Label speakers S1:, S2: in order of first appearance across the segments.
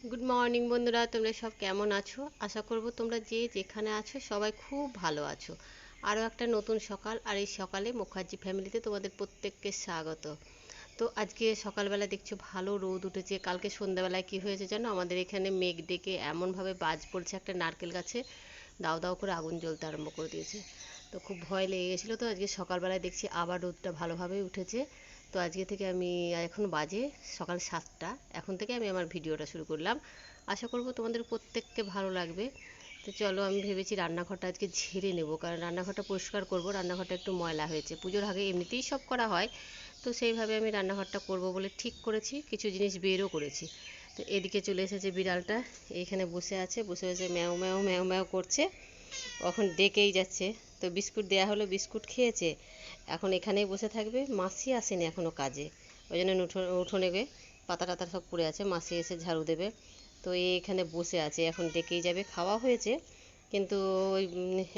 S1: Good morning বন্ধুরা, তোমরা সব কেমন আছো? আশা করব তোমরা যে যেখানে আছো সবাই খুব ভালো আছো। আরও একটা নতুন সকাল, আর এই সকালে মুখার্জি ফ্যামিলিতে তোমাদের প্রত্যেককে স্বাগত। তো আজকে সকালবেলা দেখছো ভালো রোদ উঠেছে। কালকে সন্ধ্যাবেলায় কি হয়েছে জানো, আমাদের এখানে মেঘ ডেকে এমনভাবে বাজ পড়ছে একটা নারকেল গাছে, দাউ দাউ করে আগুন জ্বলতে আরম্ভ করে দিয়েছে। তো খুব ভয় লেগে গেছিলো। তো আজকে সকালবেলায় দেখছি আবার রোদটা ভালোভাবেই উঠেছে। তো আজকে থেকে আমি, এখন বাজে সকাল 7টা, এখন থেকে আমি আমার ভিডিওটা শুরু করলাম। আশা করব তোমাদের প্রত্যেককে ভালো লাগবে। তো চলো, আমি ভেবেছি রান্নাঘরটা আজকে ঝেড়ে নেব, কারণ রান্নাঘরটা পরিষ্কার করব। রান্নাঘরটা একটু ময়লা হয়েছে, পুজোর আগে এমনিতেই সব করা হয়, তো সেইভাবে আমি রান্নাঘরটা করব বলে ঠিক করেছি। কিছু জিনিস বেরও করেছি। তো এদিকে চলে এসেছে বিড়ালটা, এইখানে বসে আছে, বসে বসে ম্যাও ম্যাও ম্যাও ম্যাও করছে, কখন ডেকেই যাচ্ছে। তো বিস্কুট দেয়া হলো, বিস্কুট খেয়েছে, এখন এখানেই বসে থাকবে। মাসি আসেনি এখনও কাজে, ওই জন্য উঠোনে গিয়ে পাতা টাতা সব পড়ে আছে, মাসি এসে ঝাড়ু দেবে। তো এখানে বসে আছে, এখন ডেকেই যাবে। খাওয়া হয়েছে, কিন্তু ওই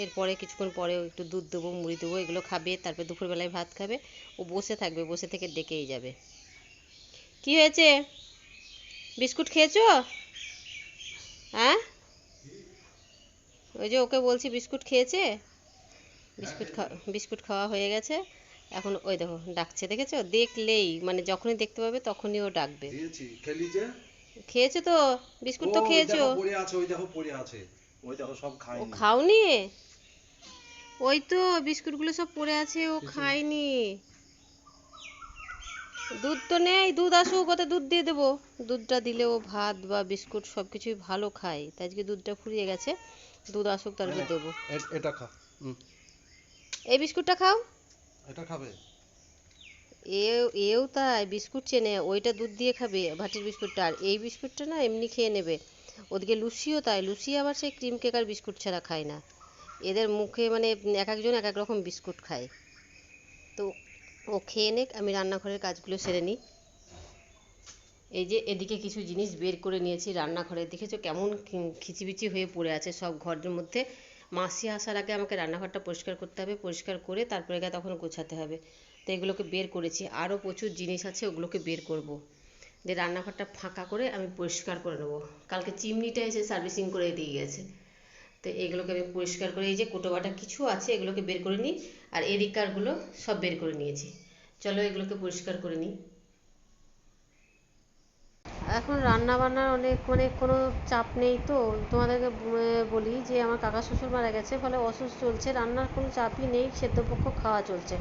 S1: এরপরে কিছুক্ষণ পরে একটু দুধ দেবো, মুড়ি দেবো, এগুলো খাবে, তারপর দুপুরবেলায় ভাত খাবে। ও বসে থাকবে, বসে থেকে ডেকেই যাবে। কি হয়েছে? বিস্কুট খেয়েছো? হ্যাঁ, ওই যে ওকে বলছি বিস্কুট খেয়েছে। বিস্কুট খাওয়া হয়ে গেছে। এখন ওই দেখো ডাকছে, দেখেছো? দেখলেই মানে যখনই দেখতে পাবে তখনই ও ডাকবে।
S2: দিয়েছি খেলি যে।
S1: খেয়েছো তো? বিস্কুট তো
S2: ওই
S1: খেয়েছো।
S2: দেখো পড়ে আছে, ওই দেখো পড়ে আছে, ওই দেখো সব
S1: ও
S2: খাইনি।
S1: খাওনি? ওই তো বিস্কুটগুলো সব পড়ে আছে, ও
S2: কিছু
S1: খায়নি। দুধ তো নেই, দুধ আসুক, ওতে দুধ দিয়ে দেবো। দুধটা দিলে ও ভাত বা বিস্কুট সব কিছুই ভালো খায়, তাই আজকে দুধটা ফুরিয়ে গেছে। দুধ আসুক, তারপর দেবো।
S2: এটা খা। হুম,
S1: এই বিস্কুটটা খাও।
S2: এটা খাবে।
S1: এও এও তাই বিস্কুট চেনে, ওইটা দুধ দিয়ে খাবে ভাটির বিস্কুটটা, আর এই বিস্কুটটা না এমনি খেয়ে নেবে। ওদিকে লুচিও তাই, লুচি আবার সেই ক্রিম কেক আর বিস্কুট ছাড়া খায় না। এদের মুখে মানে এক একজন এক এক রকম বিস্কুট খায়। তো ও খেয়ে নেক, আমি রান্নাঘরের কাজগুলো সেরে নিই। এই যে এদিকে কিছু জিনিস বের করে নিয়েছি রান্নাঘরে, দেখেছো কেমন খিচিবিচি হয়ে পড়ে আছে সব ঘরের মধ্যে। মাসি আসার আগে আমাকে রান্নাঘরটা পরিষ্কার করতে হবে, পরিষ্কার করে তারপরে গিয়ে তখন গোছাতে হবে। তো এগুলোকে বের করেছি, আরও প্রচুর জিনিস আছে, ওগুলোকে বের করব। দিয়ে রান্নাঘরটা ফাঁকা করে আমি পরিষ্কার করে নেবো। কালকে চিমনিটা এসে সার্ভিসিং করে দিয়ে গেছে। তো এগুলোকে আমি পরিষ্কার করে, এই যে কোটোবাটা কিছু আছে এগুলোকে বের করে নিই, আর এদিককারগুলো সব বের করে নিয়েছি। চলো এগুলোকে পরিষ্কার করে নিই। এখন রান্না বান্নার অনেক মানে কোনো চাপ নেই, তো তোমাদেরকে বলি যে আমার কাকা শ্বশুর মারা গেছে, ফলে অসুস্থ চলছে, রান্নার কোনো চাপই নেই, সেদ্ধপক্ষ খাওয়া চলছে।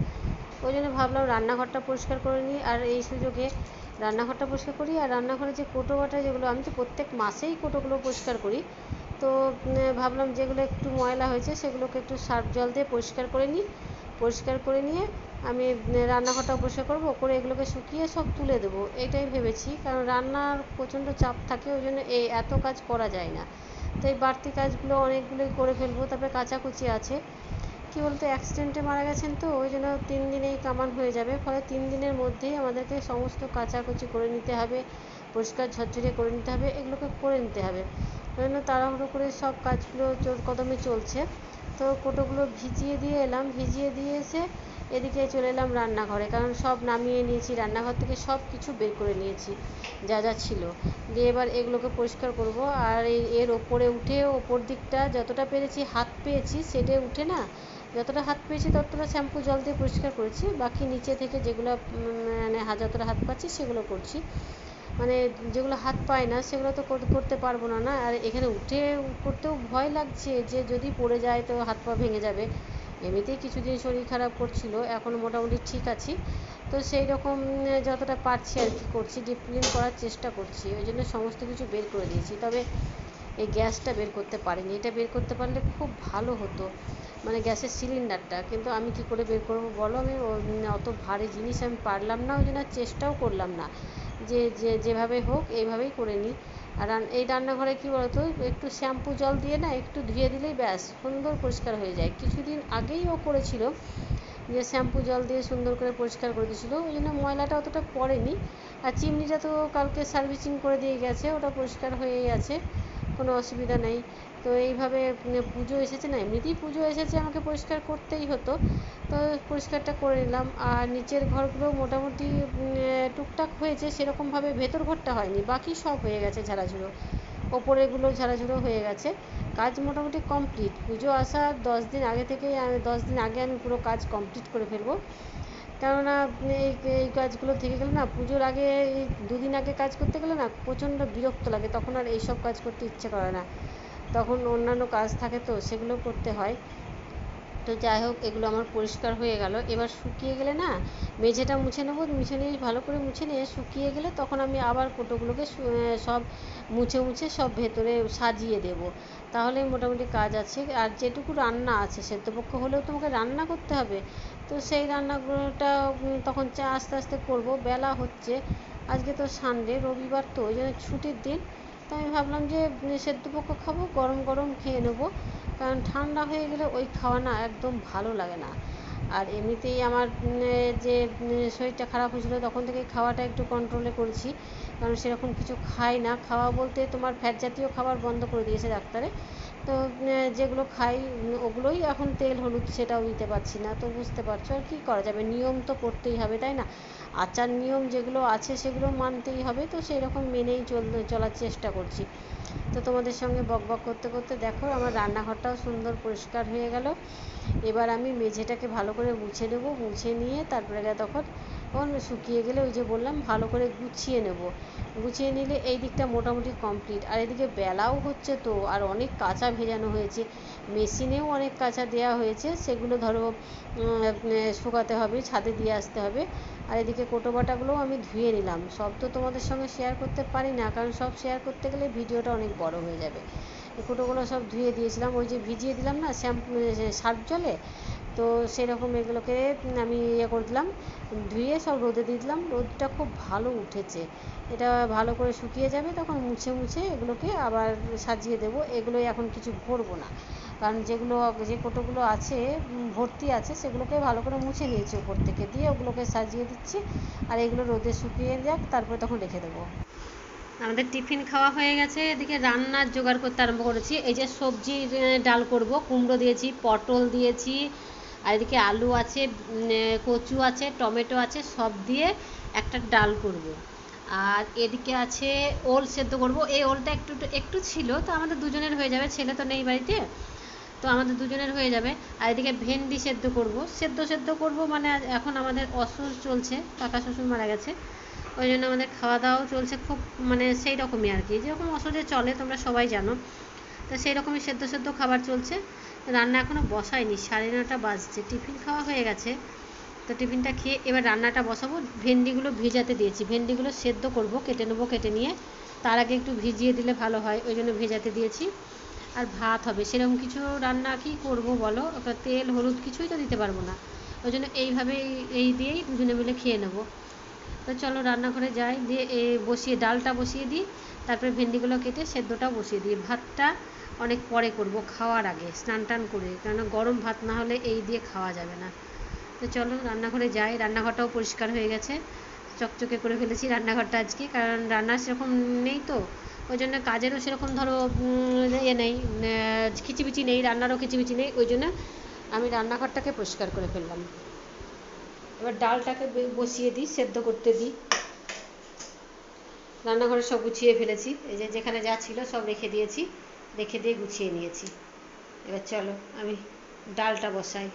S1: ওই জন্য ভাবলাম রান্নাঘরটা পরিষ্কার করে নিই, আর এই সুযোগে রান্নাঘরটা পরিষ্কার করি। আর রান্নাঘরে যে কোটো বাটা, যেগুলো আমি তো প্রত্যেক মাসেই কোটোগুলো পরিষ্কার করি, তো ভাবলাম যেগুলো একটু ময়লা হয়েছে সেগুলোকে একটু সার্ফ জল দিয়ে পরিষ্কার করে নিই। পরিষ্কার করে নিয়ে আমি রান্নাঘরটা পরিষ্কার করবো, করে এগুলোকে শুকিয়ে সব তুলে দেবো, এটাই ভেবেছি। কারণ রান্নার প্রচণ্ড চাপ থাকে, ওই জন্য এই এত কাজ করা যায় না। তো এই বাড়তি কাজগুলো অনেকগুলোই করে ফেলবো। তারপরে কাচাকুচি আছে, কী বলতো, অ্যাক্সিডেন্টে মারা গেছেন, তো ওই জন্য 3 দিনেই কামান হয়ে যাবে, ফলে 3 দিনের মধ্যেই আমাদেরকে সমস্ত কাচাকুচি করে নিতে হবে, পরিষ্কার ঝরঝরে করে নিতে হবে, এগুলোকে করে নিতে হবে। ওই জন্য তাড়াহুড়ো করে সব কাজগুলো জোর কদমে চলছে। তো কোটোগুলো ভিজিয়ে দিয়ে এলাম, ভিজিয়ে দিয়ে এসে এদিকে চলে এলাম রান্নাঘরে, কারণ সব নামিয়ে নিয়েছি, রান্নাঘর থেকে সব কিছু বের করে নিয়েছি যা যা ছিল। দিয়ে এবার এগুলোকে পরিষ্কার করব। আর এর ওপরে উঠে, ওপর দিকটা যতটা পেরেছি হাত পেয়েছি সেটে উঠে না, যতটা হাত পেয়েছি ততটা শ্যাম্পু জল দিয়ে পরিষ্কার করেছি, বাকি নিচে থেকে যেগুলো মানে যতটা হাত পাচ্ছি সেগুলো করছি। মানে যেগুলো হাত পায় না সেগুলো তো করতে পারবো না, না। আর এখানে উঠে করতেও ভয় লাগছে যে যদি পড়ে যায় তো হাত পা ভেঙে যাবে। এমনিতেই কিছুদিন শরীর খারাপ করছিল, এখন মোটামুটি ঠিক আছি। তো সেই রকম যতটা পারছি আর কি করছি, ডিপ ক্লিন করার চেষ্টা করছি, ওই জন্য সমস্ত কিছু বের করে দিয়েছি। তবে এই গ্যাসটা বের করতে পারিনি, এটা বের করতে পারলে খুব ভালো হতো, মানে গ্যাসের সিলিন্ডারটা। কিন্তু আমি কি করে বের করবো বলো, আমি অত ভারী জিনিস আমি পারলাম না, ওই জন্য চেষ্টাও করলাম না। যেভাবে হোক এইভাবেই করে নিই। আর এই রান্নাঘরে কী বলতো, একটু শ্যাম্পু জল দিয়ে না একটু ধুয়ে দিলেই ব্যাস সুন্দর পরিষ্কার হয়ে যায়। কিছুদিন আগেই ও করেছিল, যে শ্যাম্পু জল দিয়ে সুন্দর করে পরিষ্কার করে দিয়েছিলো, ওই জন্য ময়লাটা অতটা পড়েনি। আর চিমনিটা তো কালকে সার্ভিসিং করে দিয়ে গেছে, ওটা পরিষ্কার হয়েই আছে, কোনো অসুবিধা নেই। তো এইভাবে পুজো এসেছে না, এমনিতেই পুজো এসেছে, আমাকে পরিষ্কার করতেই হতো। তো পরিষ্কারটা করে নিলাম। আর নিচের ঘরগুলো মোটামুটি টুকটাক হয়েছে, সেরকমভাবে ভেতর ঘরটা হয়নি, বাকি সব হয়ে গেছে ঝাড়াঝুড়ো, ওপরেগুলো ঝাড়াঝুড়ো হয়ে গেছে। কাজ মোটামুটি কমপ্লিট। পুজো আসার 10 দিন আগে থেকেই 10 দিন আগে আমি পুরো কাজ কমপ্লিট করে ফেলবো। কেননা এই এই কাজগুলো থেকে গেলে না, পুজোর আগে এই 2 দিন আগে কাজ করতে গেলে না প্রচণ্ড বিরক্ত লাগে, তখন আর এইসব কাজ করতে ইচ্ছে করে না, তখন অন্যান্য কাজ থাকে তো সেগুলো করতে হয়। তো যাই হোক, এগুলো আমার পরিষ্কার হয়ে গেল। এবার শুকিয়ে গেলে না মেঝেটা মুছে নেবো, মুছে নিয়ে ভালো করে মুছে নিয়ে শুকিয়ে গেলে তখন আমি আবার কোটোগুলোকে সব মুছে মুছে সব ভেতরে সাজিয়ে দেব, তাহলে মোটামুটি কাজ আছে। আর যেটুকু রান্না আছে, সেদ্ধপক্ষ হলেও তোমাকে রান্না করতে হবে, তো সেই রান্নাগুলোটা তখন আস্তে আস্তে করব। বেলা হচ্ছে, আজকে তো সানডে, রবিবার, তো ওই জন্য ছুটির দিন। তো আমি ভাবলাম যে সেদ্ধপক্ষ খাবো, গরম গরম খেয়ে নেবো, কারণ ঠান্ডা হয়ে গেলে ওই খাওয়া না একদম ভালো লাগে না। আর এমনিতেই আমার যে শরীরটা খারাপ হয়েছিলো তখন থেকে খাওয়াটা একটু কন্ট্রোলে করেছি, কারণ সেরকম কিছু খাই না। খাওয়া বলতে তোমার ফ্যাট জাতীয় খাবার বন্ধ করে দিয়েছে ডাক্তারে, তো যেগুলো খাই ওগুলোই এখন তেল হলুদ সেটাও দিতে পারছি না। তো বুঝতে পারছো, আর কী করা যাবে, নিয়ম তো করতেই হবে, তাই না? আচার নিয়ম যেগুলো আছে সেগুলো মানতেই হবে, তো সেই রকম মেনেই চলার চেষ্টা করছি। তো তোমাদের সঙ্গে বকবক করতে করতে দেখো আমার রান্নাঘরটাও সুন্দর পরিষ্কার হয়ে গেল। এবার আমি মেঝেটাকে ভালো করে মুছে নেবো, মুছে নিয়ে তারপরে তখন শুকিয়ে গেলে ওই যে বললাম ভালো করে গুছিয়ে নেব। গুছিয়ে নিলে এই দিকটা মোটামুটি কমপ্লিট। আর এদিকে বেলাও হচ্ছে, তো আর অনেক কাঁচা ভেজানো হয়েছে, মেশিনেও অনেক কাঁচা দেওয়া হয়েছে, সেগুলো ধরো শুকাতে হবে, ছাদে দিয়ে আসতে হবে। আর এদিকে কোটোবাটাগুলোও আমি ধুয়ে নিলাম। সব তো তোমাদের সঙ্গে শেয়ার করতে পারি না, কারণ সব শেয়ার করতে গেলে ভিডিওটা অনেক বড় হয়ে যাবে। এই কোটোগুলো সব ধুয়ে দিয়েছিলাম, ওই যে ভিজিয়ে দিলাম না সার্ফ জলে, তো সেরকম এগুলোকে আমি করে দিলাম, ধুয়ে সব রোদে দিয়ে দিলাম। রোদটা খুব ভালো উঠেছে, এটা ভালো করে শুকিয়ে যাবে, তখন মুছে মুছে এগুলোকে আবার সাজিয়ে দেবো। এগুলোই এখন কিছু ভরবো না, কারণ যে কোটোগুলো আছে ভর্তি আছে সেগুলোকে ভালো করে মুছে নিয়েছি উপর থেকে, দিয়ে ওগুলোকে সাজিয়ে দিচ্ছি। আর এগুলো রোদে শুকিয়ে যাক, তারপরে তখন রেখে দেবো। আমাদের টিফিন খাওয়া হয়ে গেছে, এদিকে রান্নার জোগাড় করতে আরম্ভ করেছি। এই যে সবজির ডাল করব, কুমড়ো দিয়েছি, পটল দিয়েছি, আর এদিকে আলু আছে, কচু আছে, টমেটো আছে, সব দিয়ে একটা ডাল করব। আর এদিকে আছে ওল সেদ্ধ করব। এই ওলটা একটু একটু ছিল, তো আমাদের দুজনের হয়ে যাবে, ছেলে তো নেই বাড়িতে, তো আমাদের দুজনের হয়ে যাবে। আর এদিকে ভেন্ডি সেদ্ধ করব। সেদ্ধ করব মানে এখন আমাদের অসুখ চলছে, কাকা শ্বশুর মারা গেছে, ওই জন্য আমাদের খাওয়া দাওয়াও চলছে খুব, মানে সেই রকমই আর কি, যেরকম অসুখে চলে তোমরা সবাই জানো, তো সেই রকমই সেদ্ধ খাবার চলছে। রান্না এখনও বসাইনি, 9:30 বাজছে। টিফিন খাওয়া হয়ে গেছে, তো টিফিনটা খেয়ে এবার রান্নাটা বসাবো। ভেন্ডিগুলো ভিজাতে দিয়েছি, ভেন্ডিগুলো সেদ্ধ করব, কেটে নেবো, কেটে নিয়ে তার আগে একটু ভিজিয়ে দিলে ভালো হয়, ওই জন্য ভেজাতে দিয়েছি। আর ভাত হবে, সেরকম কিছু রান্না কি করব বলো, তেল হলুদ কিছুই তো দিতে পারবো না, ওই জন্য এইভাবে এই দিয়েই দুজনে মিলে খেয়ে নেবো। তো চলো রান্নাঘরে যাই, দিয়ে বসিয়ে ডালটা বসিয়ে দিই, তারপরে ভেন্ডিগুলো কেটে সেদ্ধটাও বসিয়ে দিই। ভাতটা অনেক পরে করব, খাওয়ার আগে স্নান টান করে, কেননা গরম ভাত না হলে এই দিয়ে খাওয়া যাবে না। তো চলো রান্নাঘরে যাই। রান্নাঘরটাও পরিষ্কার হয়ে গেছে, চকচকে করে ফেলেছি রান্নাঘরটা আজকে, কারণ রান্না সেরকম নেই তো, ওই জন্য কাজেরও সেরকম ধরো নেই, খিচিবিচি নেই, রান্নারও খিচিবিচি নেই, ওই জন্য আমি রান্নাঘরটাকে পরিষ্কার করে ফেললাম। এবার ডালটাকে বসিয়ে দিই, সেদ্ধ করতে দিই। রান্নাঘরে সব গুছিয়ে ফেলেছি, এই যে যেখানে যা ছিল সব রেখে দিয়েছি, রেখে দিয়ে গুছিয়ে নিয়েছি। এবার চলো আমি ডালটা বসাই।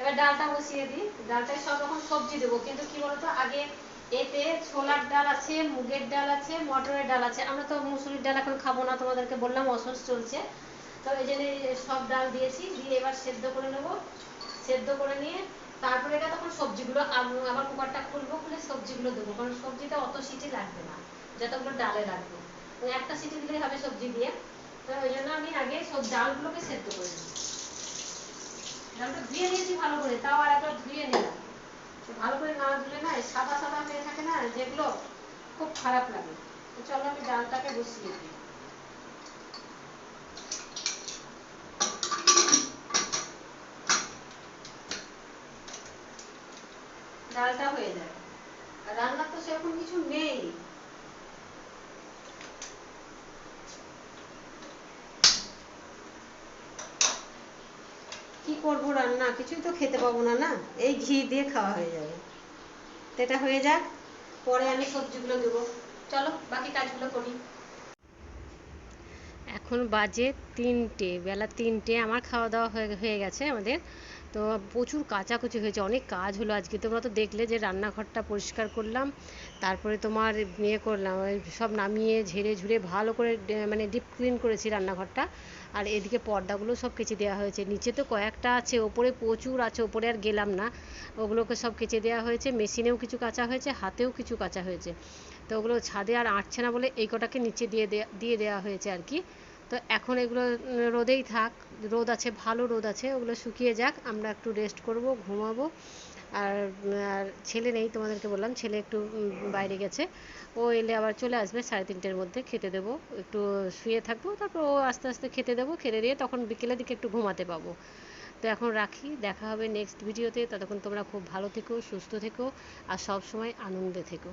S1: এবার ডালটা বসিয়ে দিই। ডালটায় সব রকম সবজি দেবো, কিন্তু কি বলতো, আগে এতে ছোলার ডাল আছে, মুগের ডাল আছে, মটরের ডাল আছে। আমরা তো মুসুরির ডাল এখন খাবো না, তোমাদেরকে বললাম অসুখ চলছে, তো এই জন্য সব ডাল দিয়েছি। দিয়ে এবার সেদ্ধ করে নেবো, সেদ্ধ করে নিয়ে তারপরে তখন সবজিগুলো আবার কুকারটা খুলবো, খুলে সবজিগুলো দেবো, কারণ সবজিটা অত সিটি লাগবে না যতগুলো ডালে লাগবে, ওই একটা সিটি দিলেই হবে সবজি দিয়ে। তো ওই জন্য আমি আগে সব ডালগুলোকে সেদ্ধ করে নিই। ডালটা ধুয়ে নিয়েছি ভালো করে, তাও আর একবার ধুয়ে নিলাম, ভালো করে না ধুলে না সাদা সাদা হয়ে থাকে না যেগুলো, খুব খারাপ লাগে। তো চলো আমি ডালটাকে বসিয়ে দিই। ডালটা হয়ে যায়, আর রান্নার তো সেরকম কিছু নেই। কি করবো রান্না, কিছুই তো খেতে পাবো না, না এই ঘি দিয়ে খাওয়া হয়ে যাবে। তো এটা হয়ে যাক, পরে আমি সবজিগুলো দেবো। চলো বাকি কাজগুলো করি। এখন বাজে 3টে, বেলা 3টে। আমার খাওয়া দাওয়া হয়ে হয়ে গেছে আমাদের। তো প্রচুর কাচাকুচি হয়েছে, অনেক কাজ হলো আজকে। তোমরা তো দেখলে যে রান্নাঘরটা পরিষ্কার করলাম, তারপরে তোমার ইয়ে করলাম, ওই সব নামিয়ে ঝেড়ে ঝুড়ে ভালো করে মানে ডিপ ক্লিন করেছি রান্নাঘরটা। আর এদিকে পর্দাগুলো সব কেচে দেওয়া হয়েছে। নিচে তো কয়েকটা আছে, ওপরে প্রচুর আছে, ওপরে আর গেলাম না। ওগুলোকে সব কেচে দেওয়া হয়েছে, মেশিনেও কিছু কাচা হয়েছে, হাতেও কিছু কাচা হয়েছে। তো ওগুলো ছাদে আর আঁটছে না বলে এই কটাকে নিচে দিয়ে দেওয়া হয়েছে আর কি। তো এখন এগুলো রোদেই থাক, রোদ আছে, ভালো রোদ আছে, ওগুলো শুকিয়ে যাক, আমরা একটু রেস্ট করব, ঘুমাবো। আর আর ছেলে নেই, তোমাদেরকে বললাম, ছেলে একটু বাইরে গেছে। ও এলে আবার চলে আসবে 3:30-এর মধ্যে, খেতে দেবো, একটু শুয়ে থাকবো, তারপর ও আস্তে আস্তে খেতে দেবো, খেতে দিয়ে তখন বিকেলের দিকে একটু ঘুমাতে পাবো। তো এখন রাখি, দেখা হবে নেক্সট ভিডিওতে। ততক্ষণ তোমরা খুব ভালো থেকো, সুস্থ থেকো, আর সব সময় আনন্দে থেকো।